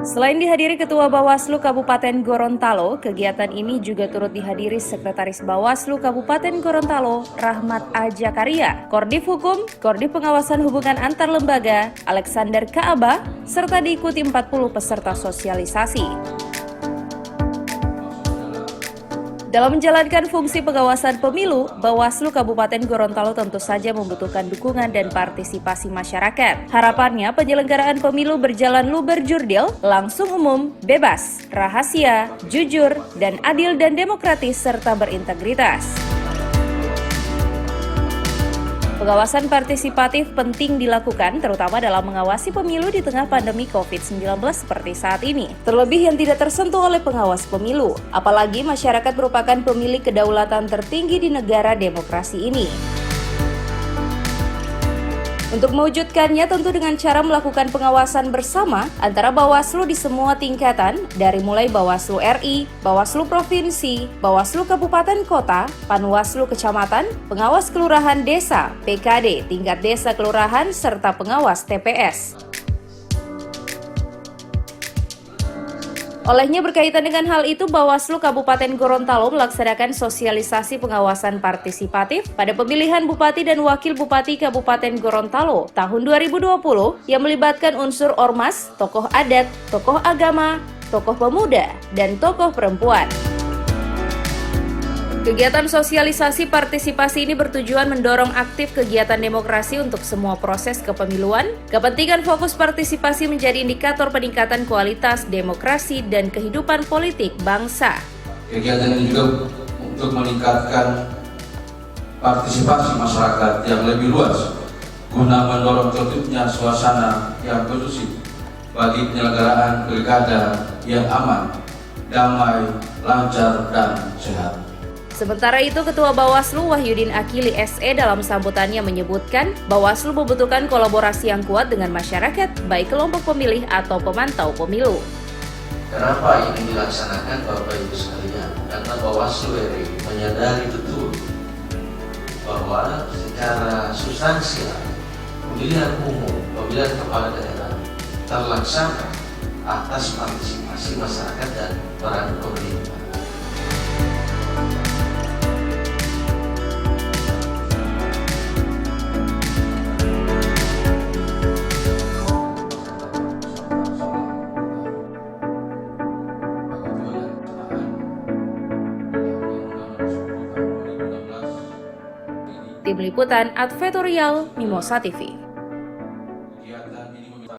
Selain dihadiri Ketua Bawaslu Kabupaten Gorontalo, kegiatan ini juga turut dihadiri Sekretaris Bawaslu Kabupaten Gorontalo, Rahmat A. Jakaria, Kordif Hukum, Kordif Pengawasan Hubungan Antar Lembaga, Alexander Kaaba, serta diikuti 40 peserta sosialisasi. Dalam menjalankan fungsi pengawasan pemilu, Bawaslu Kabupaten Gorontalo tentu saja membutuhkan dukungan dan partisipasi masyarakat. Harapannya penyelenggaraan pemilu berjalan luber jurdil, langsung umum, bebas, rahasia, jujur, dan adil dan demokratis serta berintegritas. Pengawasan partisipatif penting dilakukan terutama dalam mengawasi pemilu di tengah pandemi COVID-19 seperti saat ini. Terlebih yang tidak tersentuh oleh pengawas pemilu, apalagi masyarakat merupakan pemilik kedaulatan tertinggi di negara demokrasi ini. Untuk mewujudkannya tentu dengan cara melakukan pengawasan bersama antara Bawaslu di semua tingkatan, dari mulai Bawaslu RI, Bawaslu Provinsi, Bawaslu Kabupaten Kota, Panwaslu Kecamatan, Pengawas Kelurahan Desa, PKD, tingkat desa kelurahan, serta pengawas TPS. Olehnya berkaitan dengan hal itu, Bawaslu Kabupaten Gorontalo melaksanakan sosialisasi pengawasan partisipatif pada pemilihan Bupati dan Wakil Bupati Kabupaten Gorontalo tahun 2020 yang melibatkan unsur ormas, tokoh adat, tokoh agama, tokoh pemuda, dan tokoh perempuan. Kegiatan sosialisasi partisipasi ini bertujuan mendorong aktif kegiatan demokrasi untuk semua proses kepemiluan. Kepentingan fokus partisipasi menjadi indikator peningkatan kualitas demokrasi dan kehidupan politik bangsa. Kegiatan ini juga untuk meningkatkan partisipasi masyarakat yang lebih luas guna mendorong tertibnya suasana yang kondusif bagi penyelenggaraan pilkada yang aman, damai, lancar, dan sehat. Sementara itu, Ketua Bawaslu Wahyudin Akili SE dalam sambutannya menyebutkan Bawaslu membutuhkan kolaborasi yang kuat dengan masyarakat, baik kelompok pemilih atau pemantau pemilu. Kenapa ini dilaksanakan Bapak Ibu sekalian? Karena Bawaslu RI menyadari betul bahwa secara substansial pemilihan umum, pemilihan kepala daerah terlaksana atas partisipasi masyarakat dan peran pemerintah. Tim Liputan Advertorial Mimosa TV.